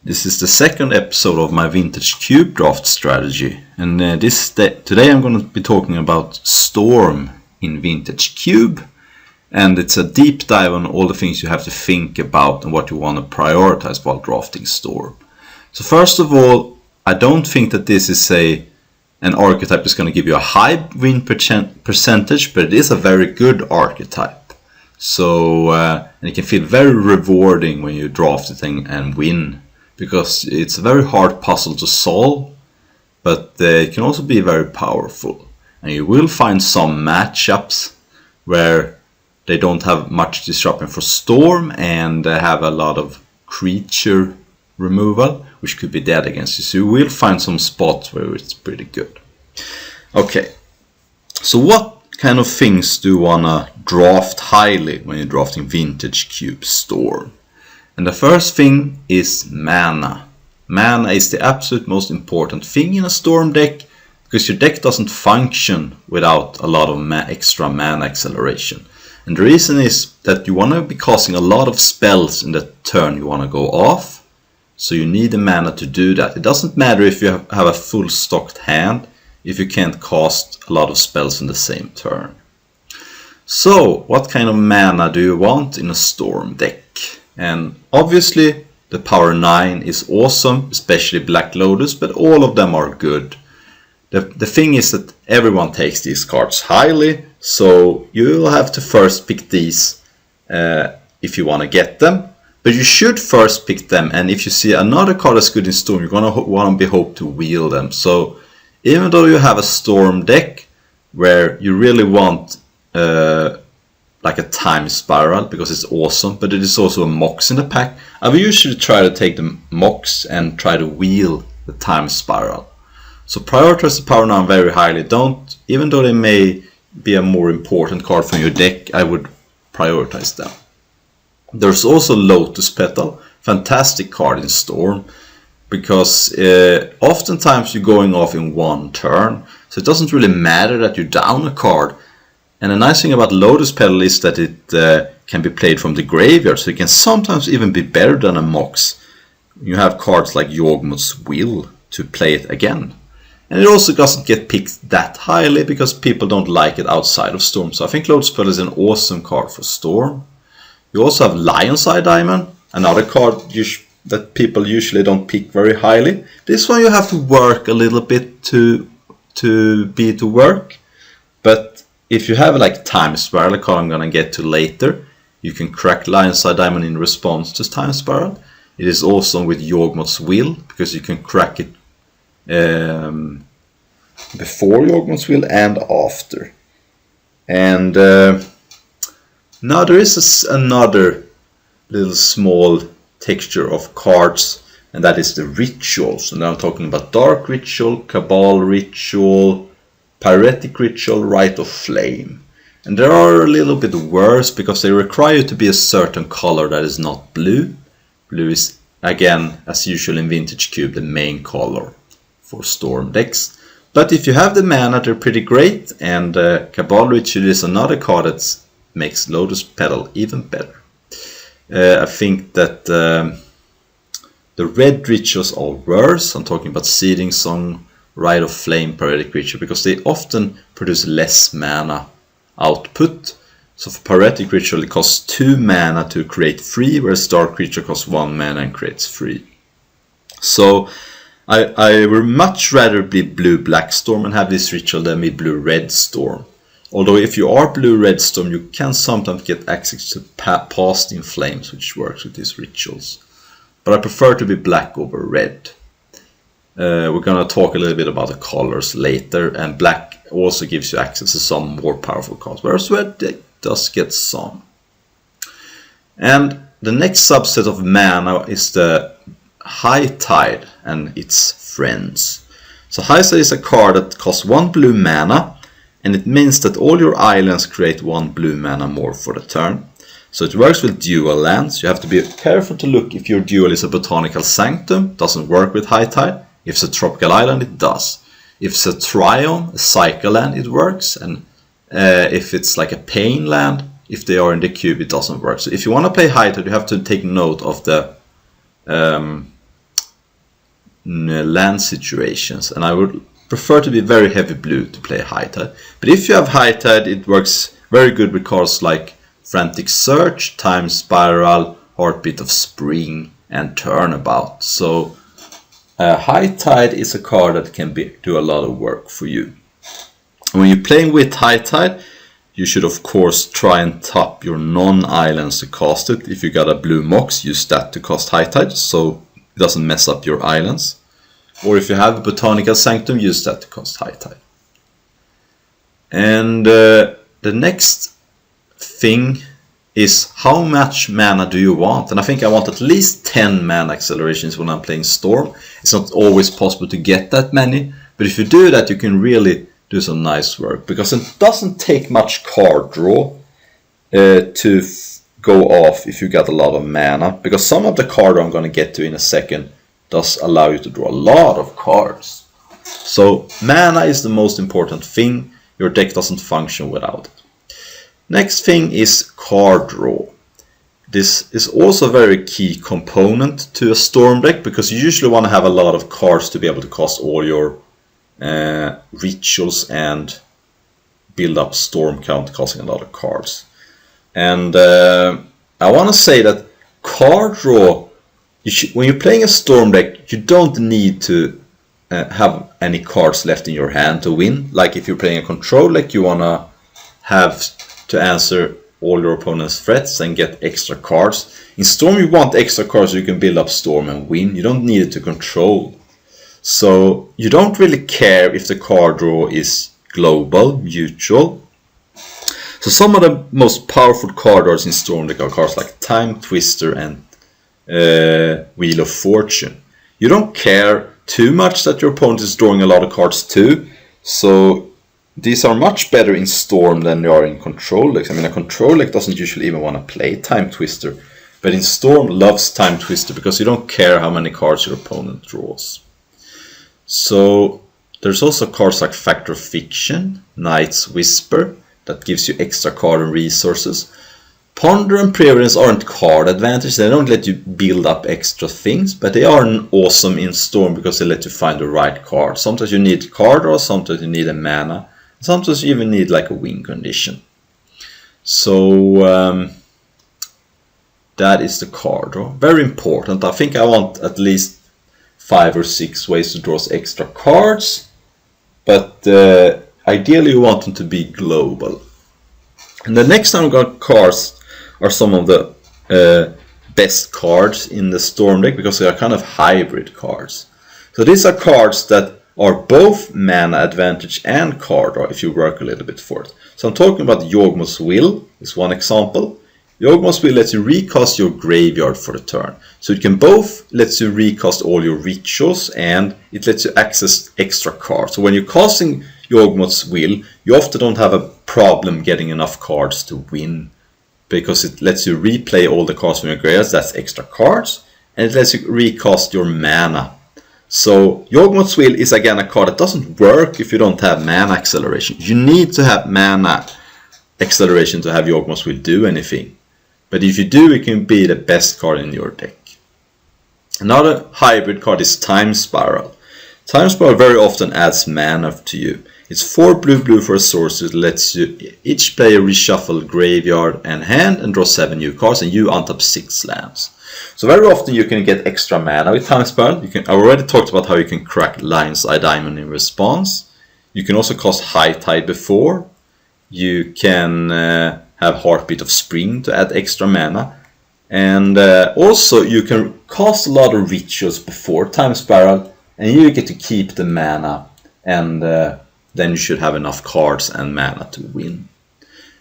This is the second episode of my vintage cube draft strategy, and today I'm going to be talking about Storm in vintage cube, and it's a deep dive on all the things you have to think about and what you want to prioritize while drafting Storm. So first of all, I don't think that this is an archetype that's going to give you a high win percentage, but it is a very good archetype. So and it can feel very rewarding when you draft it and win, because it's a very hard puzzle to solve, but it can also be very powerful. And you will find some matchups where they don't have much disruption for Storm and they have a lot of creature removal, which could be dead against you. So you will find some spots where it's pretty good. Okay, so what kind of things do you want to draft highly when you're drafting vintage cube Storm? And the first thing is mana. Mana is the absolute most important thing in a Storm deck, because your deck doesn't function without a lot of extra mana acceleration. And the reason is that you want to be casting a lot of spells in the turn you want to go off, so you need the mana to do that. It doesn't matter if you have a full stocked hand if you can't cast a lot of spells in the same turn. So what kind of mana do you want in a Storm deck? And obviously the power 9 is awesome, especially Black Lotus, but all of them are good. The thing is that everyone takes these cards highly, so you'll have to first pick these if you want to get them. But you should first pick them, and if you see another card that's good in Storm, you're going to want to be hope to wheel them. So even though you have a Storm deck where you really want like a Time Spiral because it's awesome, but it is also a Mox in the pack, I will usually try to take the Mox and try to wheel the Time Spiral. So prioritize the power 9 very highly. Don't, even though they may be a more important card from your deck, I would prioritize them. There's also Lotus Petal, fantastic card in Storm, because oftentimes you're going off in one turn, so it doesn't really matter that you're down a card. And the nice thing about Lotus Petal is that it can be played from the graveyard, so it can sometimes even be better than a Mox. You have cards like Yawgmoth's Will to play it again. And it also doesn't get picked that highly because people don't like it outside of Storm. So I think Lotus Petal is an awesome card for Storm. You also have Lion's Eye Diamond, another card that people usually don't pick very highly. This one you have to work a little bit to work, but if you have like Time Spiral, a card I'm going to get to later, you can crack Lion's Eye Diamond in response to Time Spiral. It is awesome with Yawgmoth's Will, because you can crack it before Yawgmoth's Will and after. And now there is another little small texture of cards, and that is the rituals. And I'm talking about Dark Ritual, Cabal Ritual, Pyretic Ritual, Rite of Flame. And they are a little bit worse because they require you to be a certain color that is not blue. Blue is, again, as usual in Vintage Cube, the main color for Storm decks. But if you have the mana, they're pretty great, and Cabal Ritual is another card that makes Lotus Petal even better. I think that the red rituals are worse. I'm talking about Seeding Song, Rite of Flame, Pyretic Ritual, because they often produce less mana output. So for Pyretic Ritual it costs 2 mana to create 3, whereas Dark Ritual costs 1 mana and creates 3. So I would much rather be blue-black Storm and have this ritual than be blue-red Storm. Although if you are blue-red Storm, you can sometimes get access to Past in Flames, which works with these rituals. But I prefer to be black over red. We're going to talk a little bit about the colors later, and black also gives you access to some more powerful cards, whereas red does get some. And the next subset of mana is the High Tide and its friends. So High Tide is a card that costs 1 blue mana, and it means that all your islands create 1 blue mana more for the turn. So it works with dual lands. You have to be careful to look if your dual is a Botanical Sanctum. Doesn't work with High Tide. If it's a Tropical Island, it does. If it's a Triome, a Cycle land, it works. And if it's like a Pain land, if they are in the cube, it doesn't work. So if you want to play High Tide, you have to take note of the land situations, and I would prefer to be very heavy blue to play High Tide. But if you have High Tide, it works very good with cards like Frantic Search, Time Spiral, Heartbeat of Spring, and Turnabout. So High Tide is a card that can do a lot of work for you. When you're playing with High Tide, you should of course try and top your non-islands to cast it. If you got a blue Mox, use that to cast High Tide so it doesn't mess up your islands. Or if you have a Botanical Sanctum, use that to cast High Tide. And the next thing is how much mana do you want? And I think I want at least 10 mana accelerations when I'm playing Storm. It's not always possible to get that many, but if you do that, you can really do some nice work, because it doesn't take much card draw to go off if you got a lot of mana, because some of the card I'm going to get to in a second does allow you to draw a lot of cards. So mana is the most important thing. Your deck doesn't function without it. Next thing is card draw. This is also a very key component to a Storm deck, because you usually want to have a lot of cards to be able to cast all your rituals and build up Storm count, casting a lot of cards. And I want to say that card draw, when you're playing a Storm deck, you don't need to have any cards left in your hand to win. Like if you're playing a control deck, you want to have to answer all your opponent's threats and get extra cards. In Storm, you want extra cards so you can build up Storm and win. You don't need it to control. So you don't really care if the card draw is global, mutual. So some of the most powerful card draws in Storm deck are cards like Time Twister and Wheel of Fortune. You don't care too much that your opponent is drawing a lot of cards too. So these are much better in Storm than they are in control decks. I mean, a control deck doesn't usually even want to play Time Twister, but in Storm loves Time Twister because you don't care how many cards your opponent draws. So there's also cards like Factor of Fiction, Night's Whisper, that gives you extra card and resources. Ponder and Prevalence aren't card advantage, they don't let you build up extra things, but they are awesome in Storm because they let you find the right card. Sometimes you need card draw, sometimes you need a mana, sometimes you even need like a win condition. So that is the card draw. Very important. I think I want at least 5 or 6 ways to draw extra cards, but ideally you want them to be global. And the next time we got cards are some of the best cards in the Storm deck, because they are kind of hybrid cards. So these are cards that are both mana advantage and card draw if you work a little bit for it. So I'm talking about Yawgmoth's Will is one example. Yawgmoth's Will lets you recast your graveyard for the turn. So it can both let you recast all your rituals, and it lets you access extra cards. So when you're casting Yawgmoth's Will, you often don't have a problem getting enough cards to win, because it lets you replay all the cards from your graveyard, that's extra cards, and it lets you recast your mana. So Yawgmoth's Will is again a card that doesn't work if you don't have mana acceleration. You need to have mana acceleration to have Yawgmoth's Will do anything. But if you do, it can be the best card in your deck. Another hybrid card is Time Spiral. Time Spiral very often adds mana to you. It's 4 blue for a sorcery that lets you each player reshuffle graveyard and hand and draw 7 new cards, and you untap 6 lands. So very often you can get extra mana with Time Spiral. I already talked about how you can crack Lion's Eye Diamond in response. You can also cast High Tide before. You can have Heartbeat of Spring to add extra mana. And also you can cast a lot of rituals before Time Spiral, and you get to keep the mana, and then you should have enough cards and mana to win.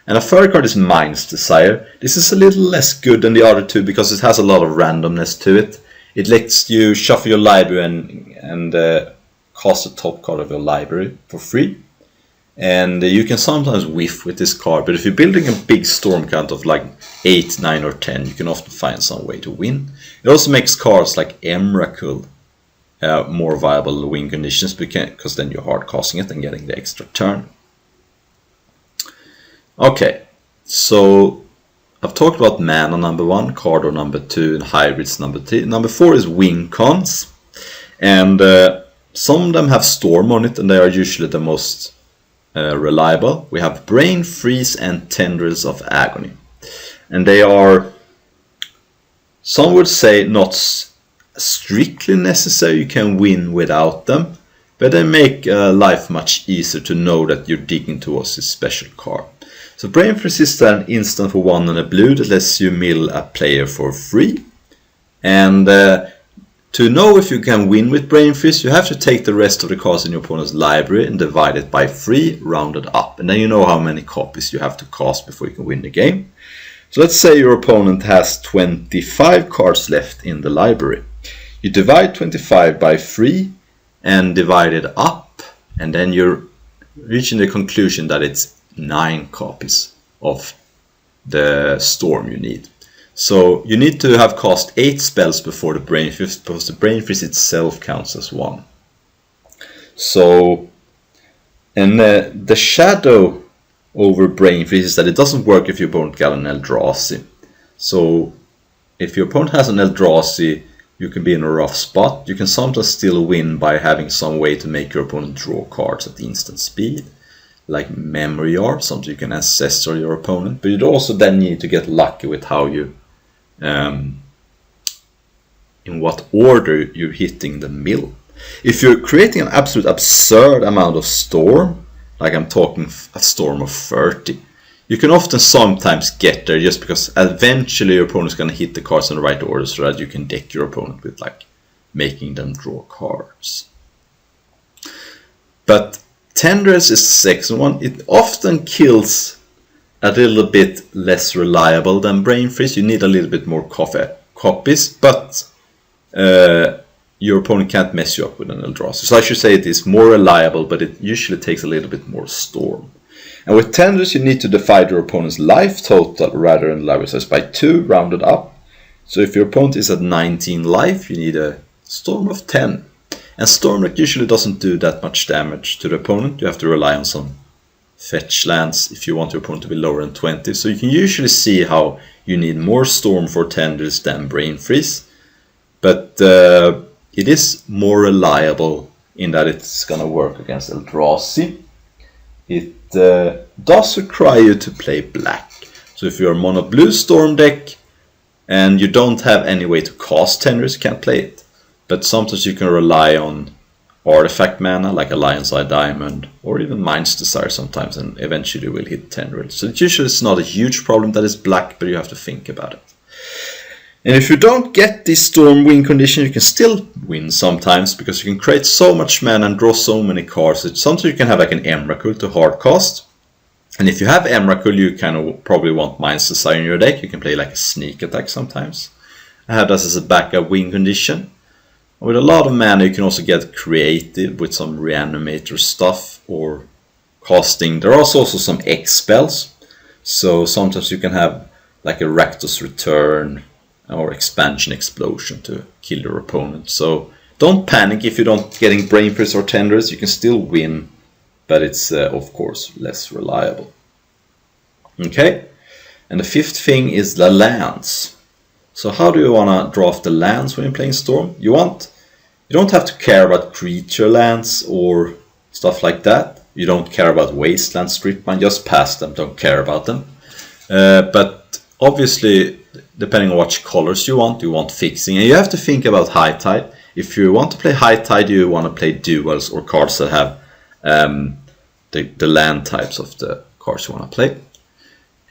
And a third card is Mind's Desire. This is a little less good than the other two because it has a lot of randomness to it. It lets you shuffle your library and cast the top card of your library for free. And you can sometimes whiff with this card, but if you're building a big Storm count of like 8, 9 or 10, you can often find some way to win. It also makes cards like Emrakul more viable win conditions, because then you're hard casting it and getting the extra turn. Okay, so I've talked about mana number 1, card draw number 2, and hybrids number 3. Number 4 is win cons. And some of them have Storm on it, and they are usually the most reliable. We have Brain Freeze and Tendrils of Agony. And they are, some would say, not strictly necessary. You can win without them, but they make life much easier to know that you're digging towards this special card. So Brain Freeze is an instant for 1 and a blue that lets you mill a player for free. And to know if you can win with Brain Freeze, you have to take the rest of the cards in your opponent's library and divide it by 3, rounded up. And then you know how many copies you have to cast before you can win the game. So let's say your opponent has 25 cards left in the library. You divide 25 by 3 and divide it up, and then you're reaching the conclusion that it's 9 copies of the Storm you need. So you need to have cast 8 spells before the Brain Freeze, because the Brain Freeze itself counts as 1. So, and the shadow over Brain Freeze is that it doesn't work if your opponent got an Eldrazi. So if your opponent has an Eldrazi, you can be in a rough spot. You can sometimes still win by having some way to make your opponent draw cards at instant speed, like Memory Art, something you can ancestor your opponent. But you'd also then need to get lucky with how you, in what order you're hitting the mill. If you're creating an absolute absurd amount of Storm, like I'm talking a Storm of 30, you can often sometimes get there just because eventually your opponent's going to hit the cards in the right order so that you can deck your opponent with like making them draw cards. But Tendrils is the second one. It often kills a little bit less reliable than Brain Freeze. You need a little bit more copies, but your opponent can't mess you up with an Eldrazi. So I should say it is more reliable, but it usually takes a little bit more Storm. And with Tendrils, you need to divide your opponent's life total rather than library size by 2, rounded up. So if your opponent is at 19 life, you need a Storm of 10. And Storm Deck usually doesn't do that much damage to the opponent. You have to rely on some fetch lands if you want your opponent to be lower than 20. So you can usually see how you need more Storm for Tendrils than Brain Freeze. But it is more reliable in that it's going to work against Eldrazi. It does require you to play black. So if you're a mono blue Storm deck and you don't have any way to cast Tendrils, you can't play it. But sometimes you can rely on artifact mana like a Lion's Eye Diamond or even Mind's Desire sometimes, and eventually you will hit Tendrils. So it usually is not a huge problem that is black, but you have to think about it. And if you don't get this Storm win condition, you can still win sometimes because you can create so much mana and draw so many cards that sometimes you can have like an Emrakul to hardcast. And if you have Emrakul, you kind of probably want Mind's Desire in your deck. You can play like a sneak attack sometimes. I have this as a backup win condition. With a lot of mana, you can also get creative with some Reanimator stuff or casting. There are also some X spells. So sometimes you can have like a Rakdos Return or Expansion Explosion to kill your opponent. So don't panic if you don't getting Brain Freeze or Tendrils. You can still win, but it's of course less reliable. Okay, and the fifth thing is the lands. So how do you want to draft the lands when you're playing Storm? You don't have to care about creature lands or stuff like that. You don't care about Wasteland, Stripmine, just pass them, don't care about them. But obviously, depending on which colors you want fixing. And you have to think about High Tide. If you want to play High Tide, you want to play duals or cards that have the land types of the cards you want to play.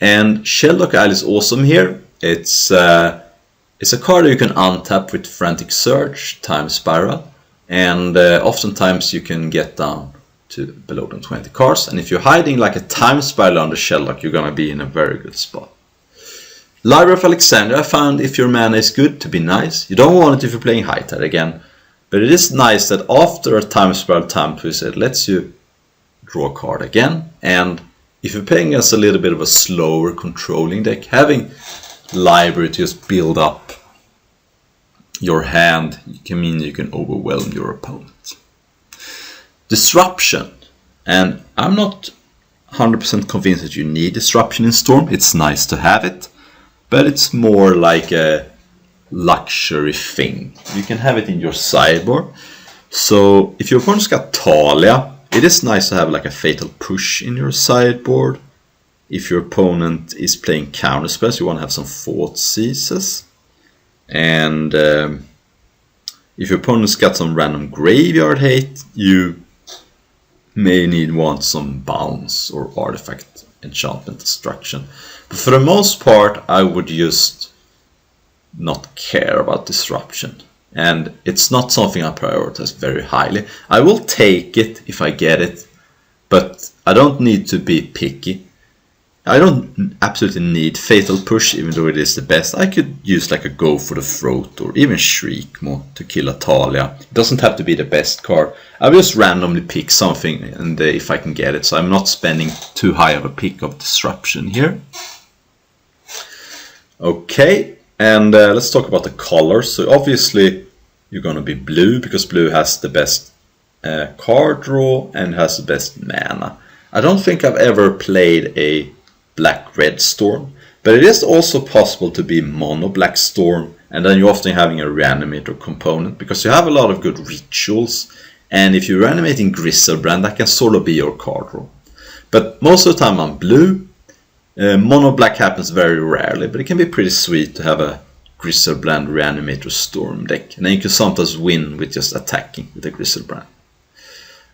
And Shelldock Isle is awesome here. It's a card that you can untap with Frantic Search, Time Spiral, and oftentimes you can get down to below than 20 cards. And if you're hiding like a Time Spiral under Shelldock, you're going to be in a very good spot. Library of Alexandria, I found if your mana is good to be nice. You don't want it if you're playing High Tide again, but it is nice that after a Time Spiral, Time Twist, it lets you draw a card again. And if you're playing against a little bit of a slower controlling deck, having Library to just build up your hand can mean you can overwhelm your opponent. Disruption, and I'm not 100% convinced that you need Disruption in Storm. It's nice to have it, but it's more like a luxury thing. You can have it in your sideboard, So if your opponent's got Thalia, it is nice to have like a Fatal Push in your sideboard. If your opponent is playing counterspells, you want to have some Thoughtseizes. And if your opponent's got some random graveyard hate, you may want some Bounce or Artifact Enchantment Destruction. But for the most part, I would just not care about Disruption. And it's not something I prioritize very highly. I will take it if I get it, but I don't need to be picky. I don't absolutely need Fatal Push, even though it is the best. I could use like a Go for the Throat or even Shriekmaw to kill a Thalia. It doesn't have to be the best card. I will just randomly pick something and if I can get it. So I'm not spending too high of a pick of Disruption here. Okay, and let's talk about the colors. So obviously you're going to be blue because blue has the best card draw and has the best mana. I don't think I've ever played a black-red Storm, but it is also possible to be mono-black Storm, and then you're often having a Reanimator component because you have a lot of good rituals, and if you're reanimating Griselbrand, that can sort of be your card draw. But most of the time I'm blue. Mono-black happens very rarely, but it can be pretty sweet to have a Griselbrand Reanimator Storm deck, and then you can sometimes win with just attacking with a Griselbrand.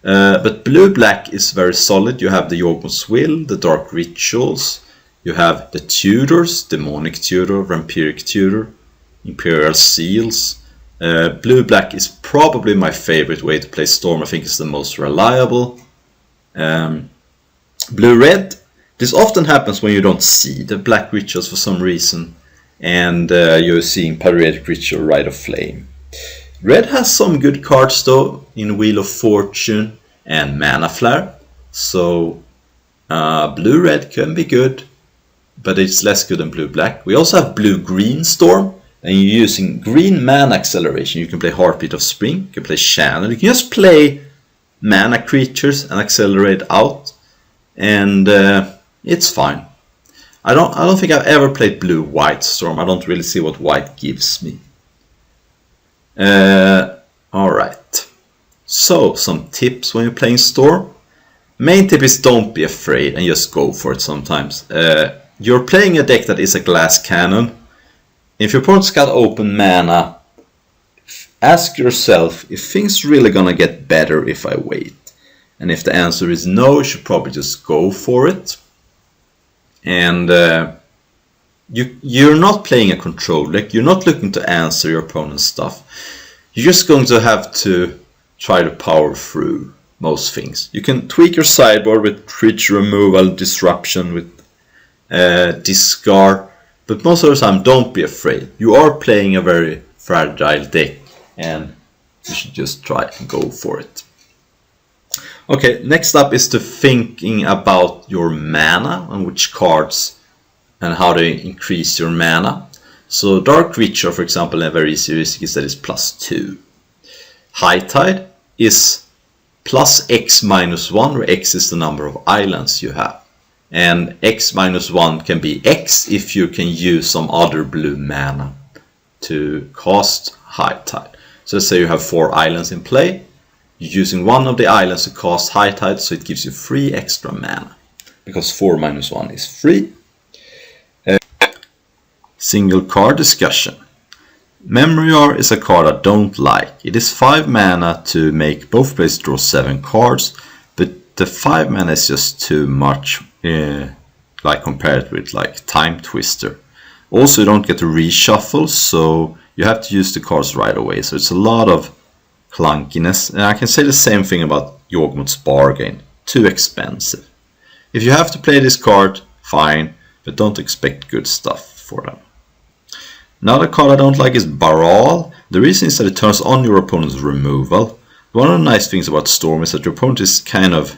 But blue-black is very solid. You have the Yawgmoth's Will, the Dark Rituals, you have the Tutors, Demonic Tutor, Vampiric Tutor, Imperial Seals. Blue-black is probably my favorite way to play Storm. I think it's the most reliable. Blue-red, this often happens when you don't see the black rituals for some reason, and you're seeing Periodic Ritual, Rite of Flame. Red has some good cards though, in Wheel of Fortune and Mana Flare. So blue-red can be good, but it's less good than blue-black. We also have blue-green Storm, and you're using green mana acceleration. You can play Heartbeat of Spring, you can play Channel, you can just play mana creatures and accelerate out, and it's fine. I don't think I've ever played blue-white Storm. I don't really see what white gives me. Alright, so some tips when you're playing Storm. Main tip is don't be afraid and just go for it sometimes. You're playing a deck that is a glass cannon. If your opponent's got open mana, ask yourself if things really gonna get better if I wait. And if the answer is no, you should probably just go for it. And you're not playing a control deck, you're not looking to answer your opponent's stuff. You're just going to have to try to power through most things. You can tweak your sideboard with creature removal, disruption, with discard, but most of the time don't be afraid. You are playing a very fragile deck and you should just try and go for it. Okay, next up is to thinking about your mana and which cards and how to increase your mana. So Dark Ritual, for example, a very easy risk is that it's +2. High Tide is plus X minus 1, where X is the number of islands you have. And X minus 1 can be X if you can use some other blue mana to cast High Tide. So let's say you have 4 islands in play. You're using one of the islands to cast High Tide, so it gives you 3 extra mana. Because 4 minus 1 is 3. Single card discussion. Memory is a card I don't like. It is 5 mana to make both players draw 7 cards, but the 5 mana is just too much, like compared with like Time Twister. Also, you don't get to reshuffle, so you have to use the cards right away. So it's a lot of clunkiness. And I can say the same thing about Yawgmoth's Bargain. Too expensive. If you have to play this card, fine, but don't expect good stuff for them. Another card I don't like is Baral. The reason is that it turns on your opponent's removal. One of the nice things about Storm is that your opponent is kind of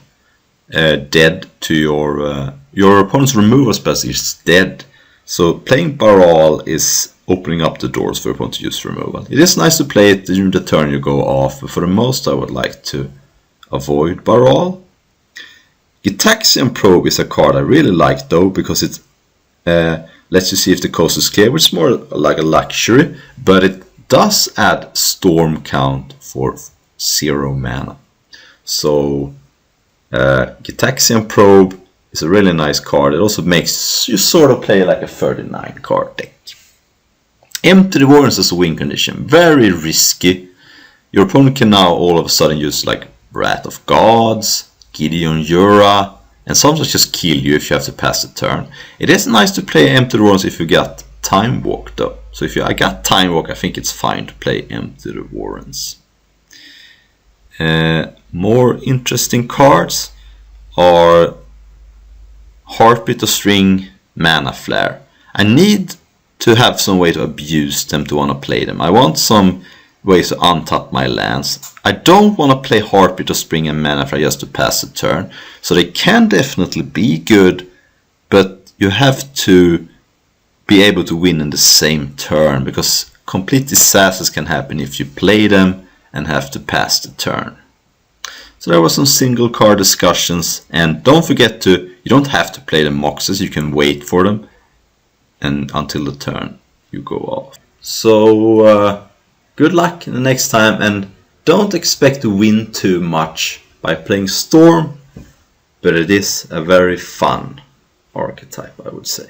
dead to your opponent's removal spell is dead. So playing Baral is opening up the doors for your opponent to use removal. It is nice to play it during the turn you go off, but for the most I would like to avoid Baral. Gitaxian Probe is a card I really like though, because it lets you see if the coast is clear, which is more like a luxury, but it does add storm count for 0 mana. So Gitaxian Probe is a really nice card. It also makes you sort of play like a 39 card deck. Empty the Warrens as a win condition. Very risky. Your opponent can now all of a sudden use like Wrath of Gods, Gideon Jura, and sometimes just kill you if you have to pass the turn. It is nice to play Empty the Warrens if you got Time Walk though. So if I got Time Walk, I think it's fine to play Empty the Warrens. More interesting cards are Heartbeat of String, Mana Flare. I need to have some way to abuse them to want to play them. I want some ways to untap my lands. I don't want to play Heartbeat of Spring and Mana Flare just to pass the turn. So they can definitely be good, but you have to be able to win in the same turn, because complete disasters can happen if you play them and have to pass the turn. So there were some single card discussions, and don't forget to, you don't have to play the Moxes, you can wait for them and until the turn you go off. So good luck the next time, and don't expect to win too much by playing Storm, but it is a very fun archetype, I would say.